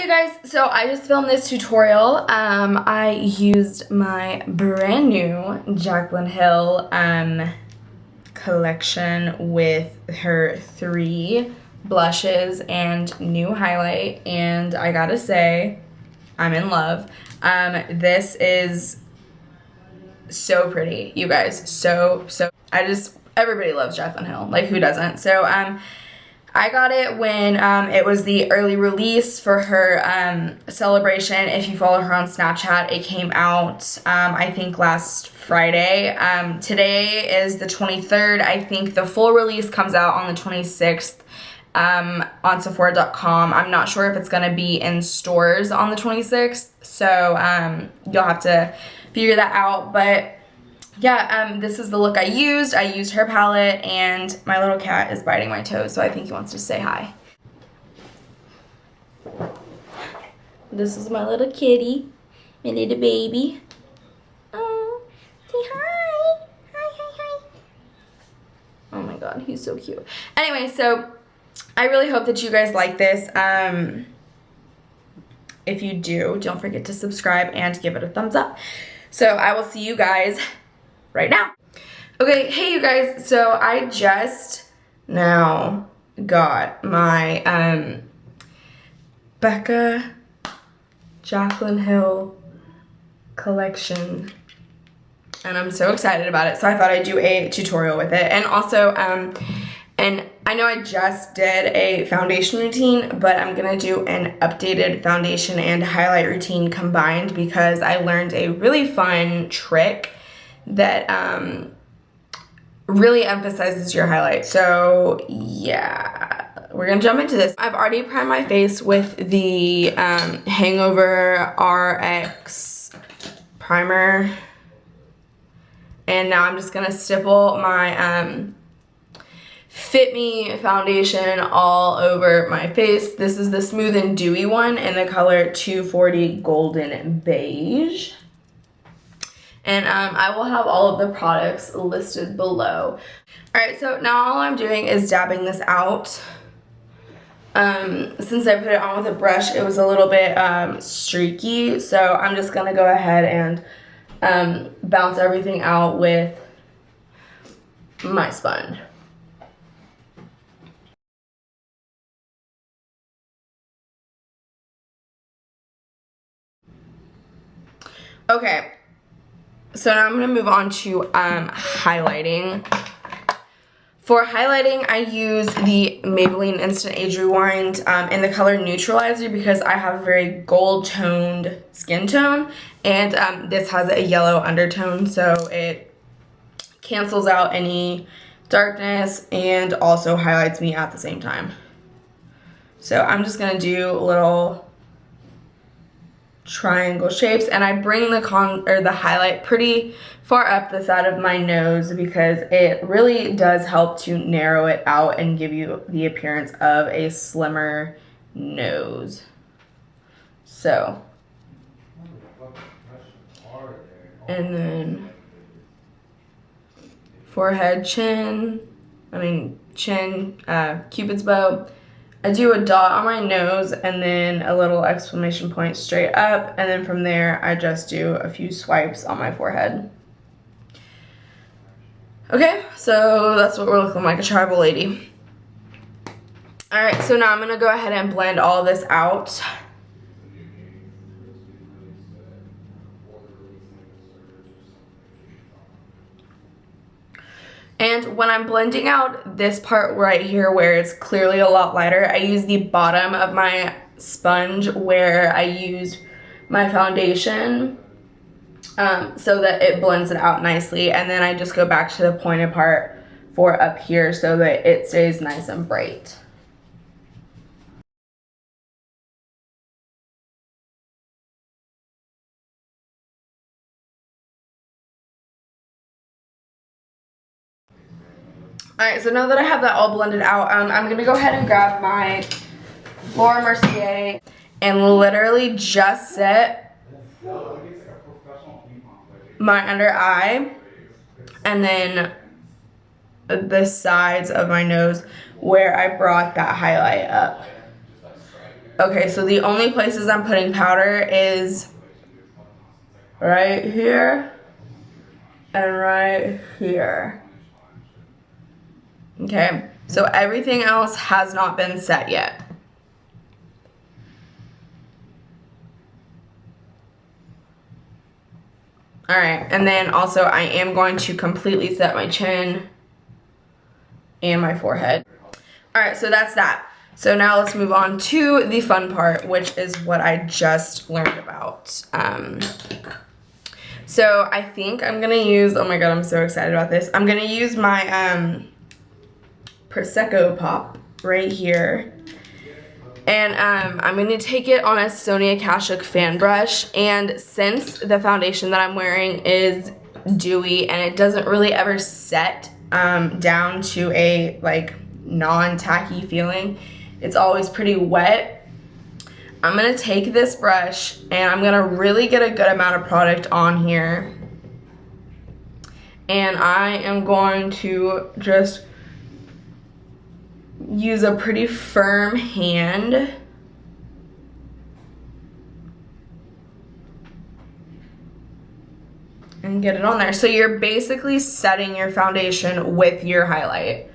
Hey guys, so I just filmed this tutorial. I used my brand new Jaclyn Hill collection with her 3 blushes and new highlight, and I gotta say, I'm in love. This is so pretty, you guys. So everybody loves Jaclyn Hill. Like, who doesn't? So I got it when it was the early release for her celebration. If you follow her on Snapchat, it came out, I think, last Friday. Today is the 23rd. I think the full release comes out on the 26th on Sephora.com. I'm not sure if it's going to be in stores on the 26th, so you'll have to figure that out. But yeah, this is the look I used. I used her palette, and my little cat is biting my toes, so I think he wants to say hi. This is my little kitty, my little baby. Oh, say hi. Hi. Oh my god, he's so cute. Anyway, so I really hope that you guys like this. If you do, don't forget to subscribe and give it a thumbs up. So I will see you guys right now. Okay, hey you guys, so I just now got my Becca Jaclyn Hill collection, and I'm so excited about it, so I thought I'd do a tutorial with it. And also and I know I just did a foundation routine, but I'm gonna do an updated foundation and highlight routine combined because I learned a really fun trick that really emphasizes your highlight. So yeah, we're gonna jump into this. I've already primed my face with the Hangover RX primer, and now I'm just gonna stipple my Fit Me foundation all over my face. This is the Smooth and Dewy one in the color 240 Golden Beige. And I will have all of the products listed below. Alright, so now all I'm doing is dabbing this out. Since I put it on with a brush, it was a little bit streaky, so I'm just going to go ahead and bounce everything out with my sponge. Okay. So now I'm going to move on to highlighting. For highlighting, I use the Maybelline Instant Age Rewind in the color Neutralizer because I have a very gold-toned skin tone, and this has a yellow undertone, so it cancels out any darkness and also highlights me at the same time. So I'm just going to do little triangle shapes, and I bring the highlight pretty far up the side of my nose because it really does help to narrow it out and give you the appearance of a slimmer nose. So, and then forehead, chin, Cupid's bow. I do a dot on my nose and then a little exclamation point straight up, and then from there I just do a few swipes on my forehead. Okay, so that's what we're looking like, a tribal lady. Alright, so now I'm going to go ahead and blend all this out. And when I'm blending out this part right here where it's clearly a lot lighter, I use the bottom of my sponge where I use my foundation so that it blends it out nicely. And then I just go back to the pointed part for up here so that it stays nice and bright. Alright, so now that I have that all blended out, I'm going to go ahead and grab my Mercier and literally just set my under eye and then the sides of my nose where I brought that highlight up. Okay, so the only places I'm putting powder is right here and right here. Okay, so everything else has not been set yet. All right, and then also I am going to completely set my chin and my forehead. All right, so that's that. So now let's move on to the fun part, which is what I just learned about. So I think I'm gonna use, oh my God, I'm so excited about this. I'm gonna use my Prosecco Pop right here. And I'm going to take it on a Sony Akashic fan brush. And since the foundation that I'm wearing is dewy and it doesn't really ever set down to a like non-tacky feeling, it's always pretty wet. I'm going to take this brush and I'm going to really get a good amount of product on here. And I am going to just use a pretty firm hand and get it on there. So you're basically setting your foundation with your highlight.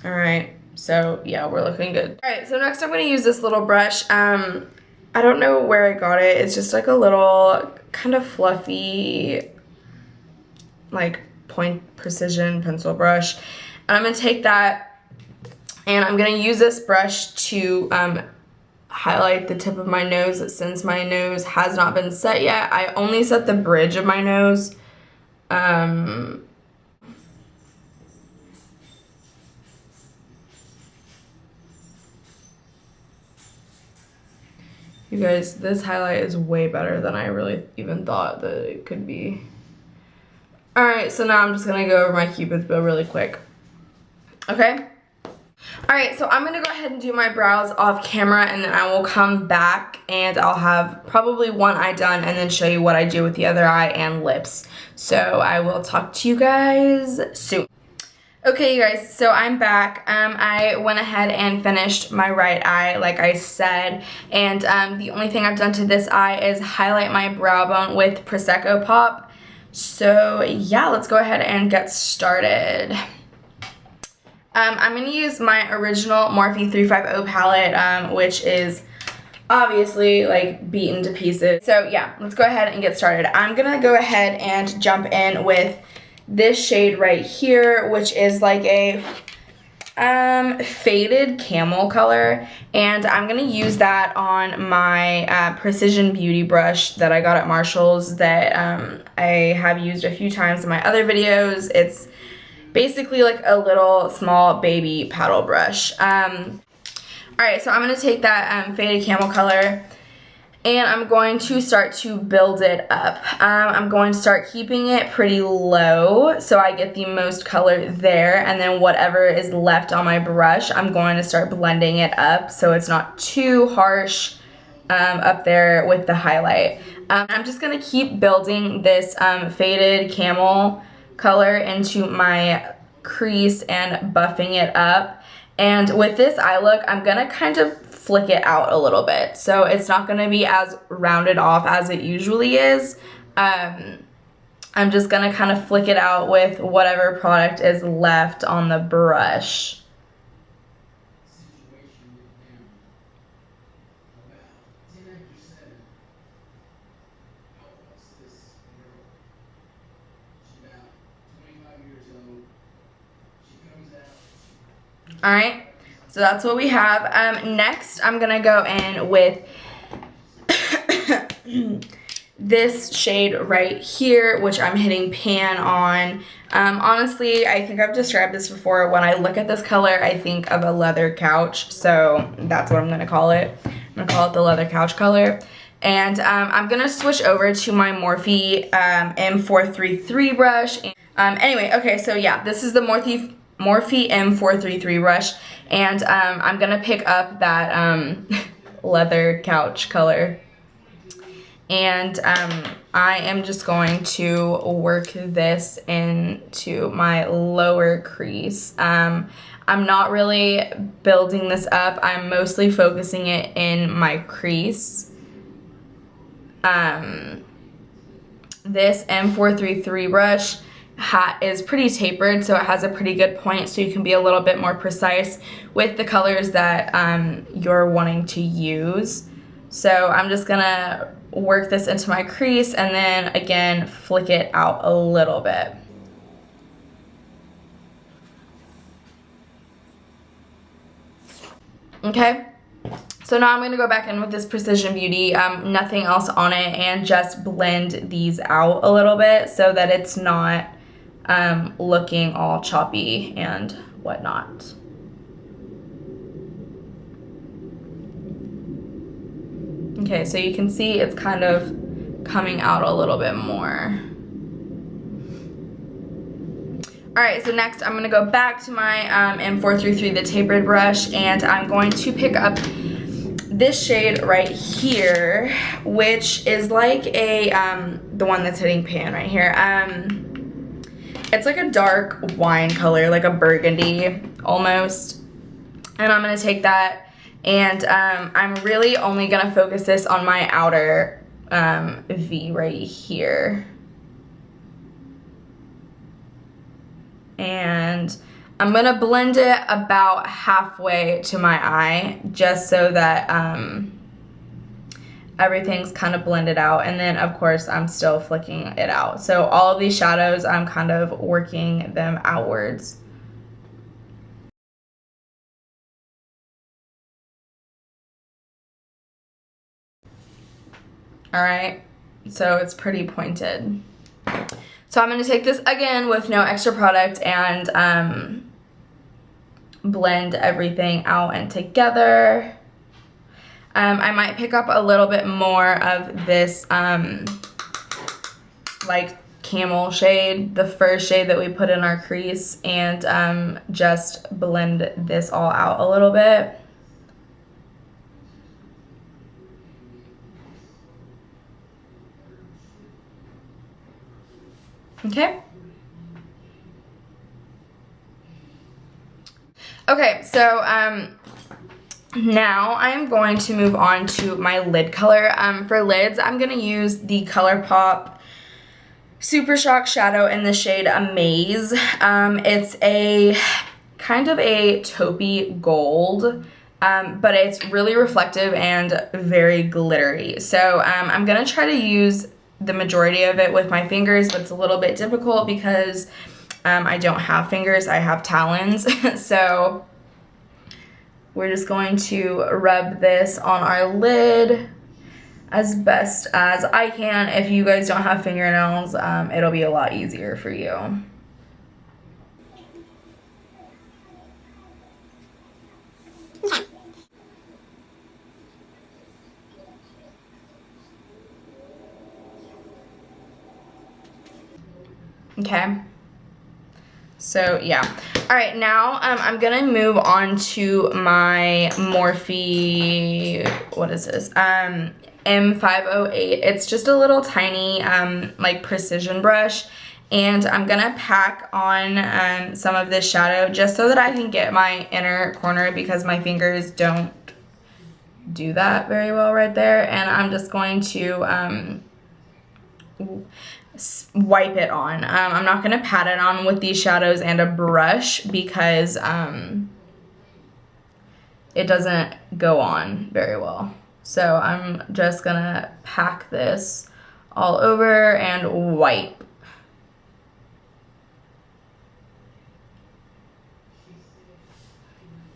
All right, so yeah, we're looking good. All right, so next I'm gonna use this little brush. I don't know where I got it. It's just like a little kind of fluffy, like point precision pencil brush. And I'm gonna take that and I'm gonna use this brush to highlight the tip of my nose since my nose has not been set yet. I only set the bridge of my nose. You guys, this highlight is way better than I really even thought that it could be. All right, so now I'm just gonna go over my Cupid's bow really quick. Okay? All right, so I'm gonna go ahead and do my brows off camera and then I will come back and I'll have probably one eye done and then show you what I do with the other eye and lips. So I will talk to you guys soon. Okay, you guys, so I'm back. I went ahead and finished my right eye, like I said, and the only thing I've done to this eye is highlight my brow bone with Prosecco Pop. So yeah, let's go ahead and get started. I'm going to use my original Morphe 350 palette, which is obviously like beaten to pieces. So yeah, let's go ahead and get started. I'm going to go ahead and jump in with this shade right here, which is like a faded camel color, and I'm gonna use that on my Precision Beauty brush that I got at Marshall's that I have used a few times in my other videos. It's basically like a little small baby paddle brush. Alright, so I'm gonna take that faded camel color and I'm going to start to build it up. I'm going to start keeping it pretty low so I get the most color there, and then whatever is left on my brush, I'm going to start blending it up so it's not too harsh up there with the highlight. I'm just going to keep building this faded camel color into my crease and buffing it up. And with this eye look, I'm going to kind of flick it out a little bit. So it's not going to be as rounded off as it usually is. I'm just going to kind of flick it out with whatever product is left on the brush. All right. So that's what we have. Next, I'm going to go in with this shade right here, which I'm hitting pan on. Honestly, I think I've described this before. When I look at this color, I think of a leather couch. So that's what I'm going to call it. I'm going to call it the leather couch color. And I'm going to switch over to my Morphe M433 brush. Anyway, okay, so yeah, this is the Morphe M433 brush, and I'm gonna pick up that leather couch color, And I am just going to work this into my lower crease. I'm not really building this up. I'm mostly focusing it in my crease. This M433 brush is pretty tapered, so it has a pretty good point, so you can be a little bit more precise with the colors that you're wanting to use. So I'm just gonna work this into my crease and then again flick it out a little bit. Okay, so now I'm gonna go back in with this Precision Beauty, nothing else on it, and just blend these out a little bit so that it's not looking all choppy and whatnot. Okay, so you can see it's kind of coming out a little bit more. Alright, so next I'm going to go back to my M433, the tapered brush, and I'm going to pick up this shade right here, which is like a, the one that's hitting pan right here. It's like a dark wine color, like a burgundy almost. And I'm going to take that, and I'm really only going to focus this on my outer V right here. And I'm going to blend it about halfway to my eye, just so that everything's kind of blended out. And then, of course, I'm still flicking it out. So all of these shadows, I'm kind of working them outwards. All right, so it's pretty pointed. So I'm going to take this again with no extra product and blend everything out and together. I might pick up a little bit more of this like camel shade, the first shade that we put in our crease, and just blend this all out a little bit. Okay. Okay, so now I'm going to move on to my lid color. For lids, I'm going to use the Colourpop Super Shock Shadow in the shade Amaze. It's a kind of a taupey gold, but it's really reflective and very glittery. So I'm going to try to use the majority of it with my fingers, but it's a little bit difficult because I don't have fingers, I have talons. So we're just going to rub this on our lid as best as I can. If you guys don't have fingernails, it'll be a lot easier for you. Okay, so yeah. All right, now I'm gonna move on to my Morphe, what is this, M508. It's just a little tiny like precision brush, and I'm gonna pack on some of this shadow just so that I can get my inner corner, because my fingers don't do that very well right there. And I'm just going to wipe it on. I'm not going to pat it on with these shadows and a brush because it doesn't go on very well. So I'm just going to pack this all over and wipe.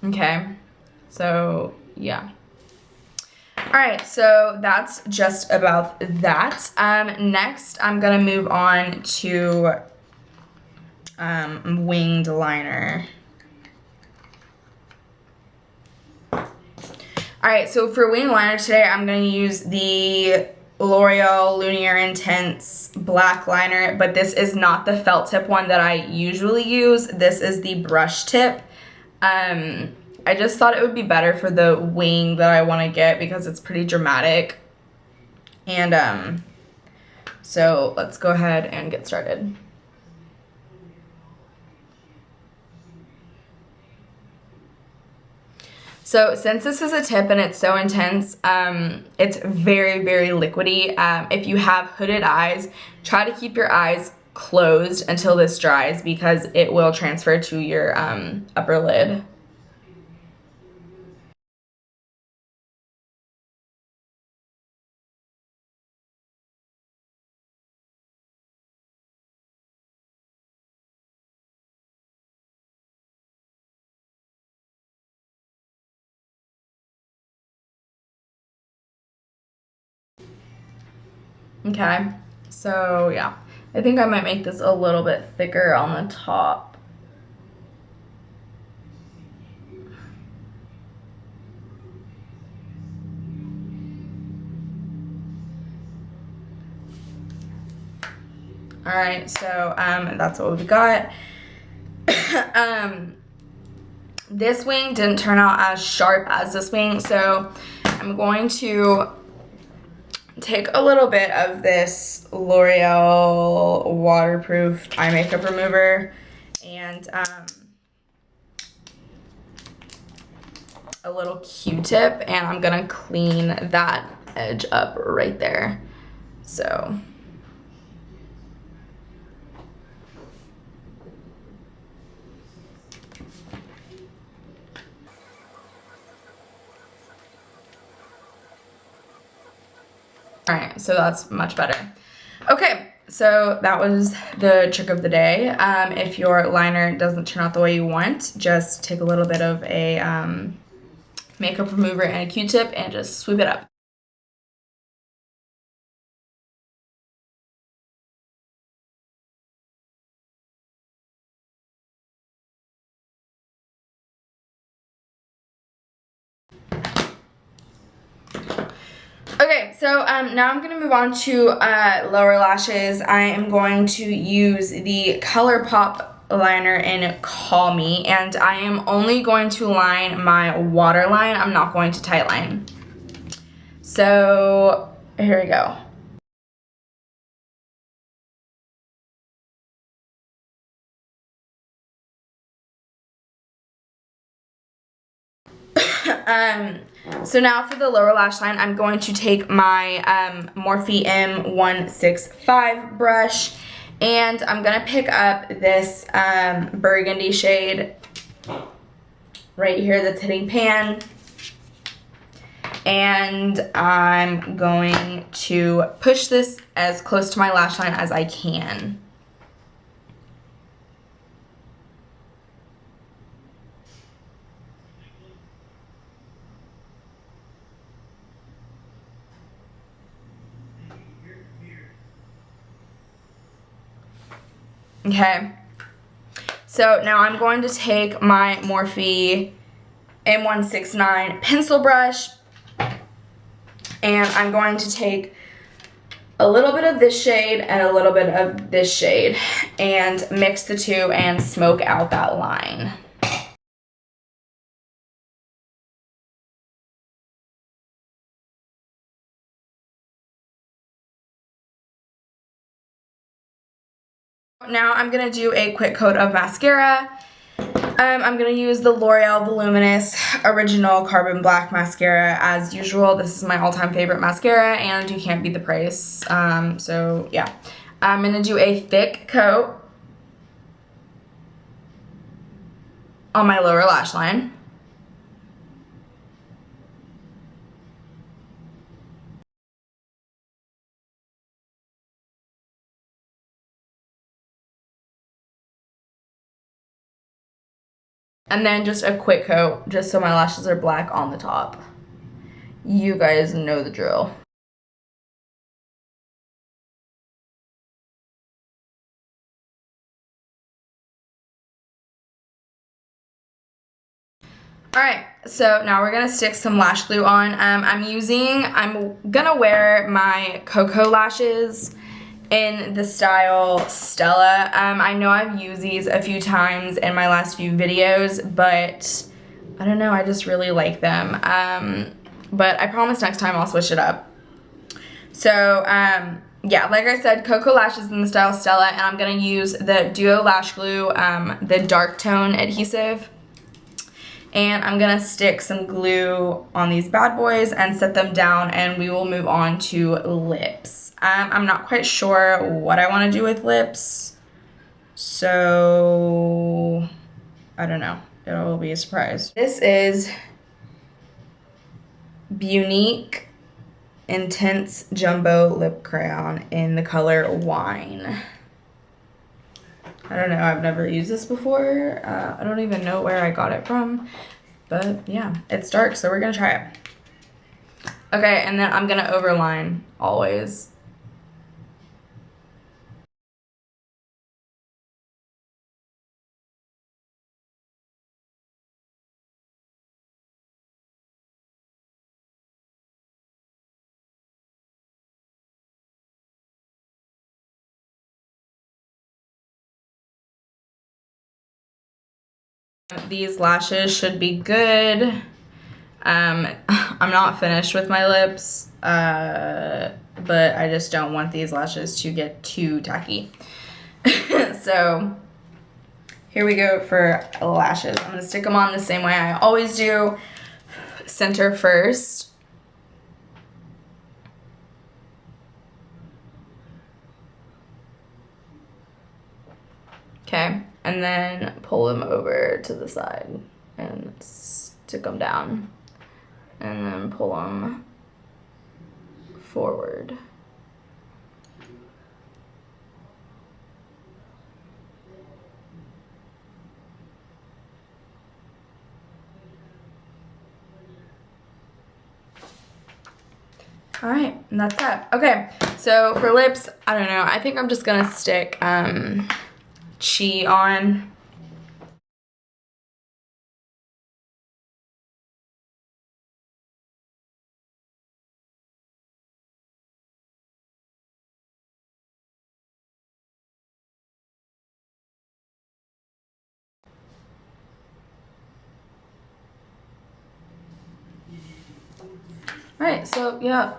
Okay, so yeah. Alright, so that's just about that. Next, I'm going to move on to winged liner. Alright, so for winged liner today, I'm going to use the Loreal Lumiere Intense black liner, but this is not the felt tip one that I usually use. This is the brush tip. I just thought it would be better for the wing that I want to get because it's pretty dramatic. And so let's go ahead and get started. So since this is a tip and it's so intense, it's very, very liquidy. If you have hooded eyes, try to keep your eyes closed until this dries because it will transfer to your upper lid. Okay, so yeah, I think I might make this a little bit thicker on the top. All right, so that's what we got. This wing didn't turn out as sharp as this wing, so I'm going to take a little bit of this L'Oreal waterproof eye makeup remover and a little Q-tip, and I'm gonna clean that edge up right there. So all right, so that's much better. Okay, so that was the trick of the day. If your liner doesn't turn out the way you want, just take a little bit of a makeup remover and a Q-tip and just sweep it up. Okay, so now I'm going to move on to lower lashes. I am going to use the Colourpop liner in Call Me, and I am only going to line my waterline. I'm not going to tightline. So here we go. So now for the lower lash line, I'm going to take my Morphe M165 brush, and I'm gonna pick up this burgundy shade right here that's hitting pan, and I'm going to push this as close to my lash line as I can. Okay, so now I'm going to take my Morphe M169 pencil brush, and I'm going to take a little bit of this shade and a little bit of this shade and mix the two and smoke out that line. Now I'm going to do a quick coat of mascara. I'm going to use the L'Oreal Voluminous Original Carbon Black Mascara as usual. This is my all-time favorite mascara, and you can't beat the price. So yeah, I'm going to do a thick coat on my lower lash line. And then just a quick coat, just so my lashes are black on the top. You guys know the drill. Alright, so now we're going to stick some lash glue on. I'm going to wear my KoKo lashes in the style Stella. I know I've used these a few times in my last few videos, but I don't know, I just really like them. But I promise next time I'll switch it up. So, yeah, like I said, KoKo lashes in the style Stella, and I'm going to use the Duo Lash Glue, the dark tone adhesive. And I'm going to stick some glue on these bad boys and set them down, and we will move on to lips. I'm not quite sure what I want to do with lips, so I don't know. It will be a surprise. This is Unique Intense Jumbo Lip Crayon in the color Wine. I don't know, I've never used this before. I don't even know where I got it from, but yeah, it's dark, so we're gonna try it. Okay, and then I'm gonna overline always. These lashes should be good. I'm not finished with my lips, but I just don't want these lashes to get too tacky. So here we go for lashes. I'm gonna stick them on the same way I always do. Center first. Okay, and then pull them over to the side and stick them down. And then pull them forward. All right, and that's that. Okay, so for lips, I don't know. I think I'm just gonna stick Chi on. All right, so yeah,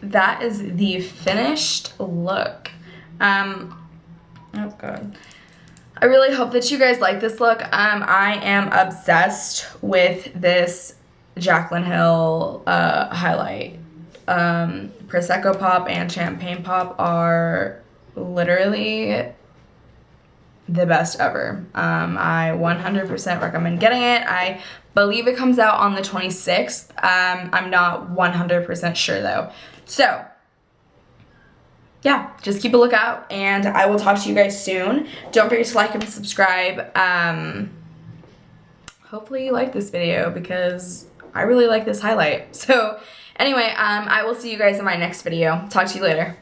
that is the finished look. Oh god. I really hope that you guys like this look. I am obsessed with this Jaclyn Hill highlight. Prosecco Pop and Champagne Pop are literally the best ever. I 100% recommend getting it. I believe it comes out on the 26th. I'm not 100% sure though. So yeah, just keep a lookout, and I will talk to you guys soon. Don't forget to like and subscribe. Hopefully you like this video because I really like this highlight. So anyway, I will see you guys in my next video. Talk to you later.